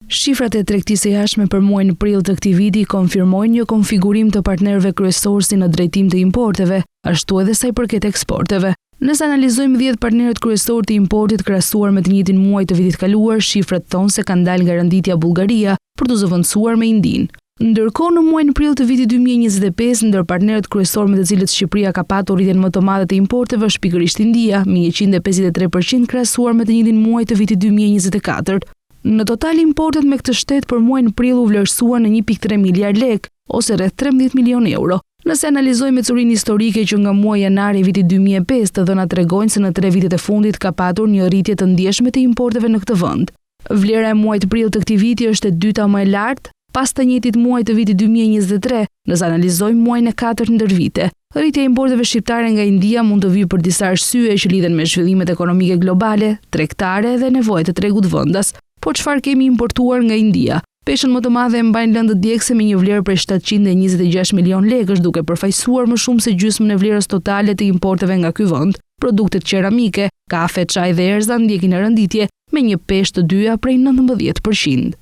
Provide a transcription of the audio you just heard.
Shifrat e tregtisë së jashtme për muajin prill të këtij viti konfirmojnë një konfigurim të partnerëve kryesor si në drejtim të importeve, ashtu edhe sa i përket eksporteve. Nëse analizojmë 10 partnerët kryesor të importit krahasuar me të njëjtin muaj të vitit kaluar, shifrat thonë se ka ndalë nga renditja Bullgaria për të zëvendësuar me Indinë. Ndërkohë në muajin prill të vitit 2025, ndër partnerët kryesor me të cilët Shqipëria ka patur rritjen më të madhe të importeve është pikërisht India, me 153% krahasuar me të njëjtin muaj të vitit 2024. Në total importet me këtë shtet për muajin prill u vlerësuan në 1.3 miliard lek, ose rreth 13 milion euro. Nëse analizojmë curinë historike që nga muaji janar i vitit 2005, të dhënat tregojnë se në 3 vitet e fundit ka patur një rritje të ndjeshme të importeve në këtë vend. Vlera e muajit prill të këtij viti është e dyta më e lartë pas të njëjtit muaj të vitit 2023, nëse analizojmë muajin e katërt ndër vite. Rritja e importeve shqiptare nga India mund të vijë për disa arsye që lidhen me zhvillimet ekonomike globale, tregtare dhe nevojat e tregut vendas. Po çfarë kemi importuar nga India? Peshën më të madhe e mbajnë lëndët djegëse me një vlerë prej 726 milion lekësh, duke përfaqësuar më shumë se gjysmën e vlerës totale të importeve nga ky vend. Produktet qeramike, kafe, çaj dhe erza ndjekin në renditje me një peshë të dyja prej 19%.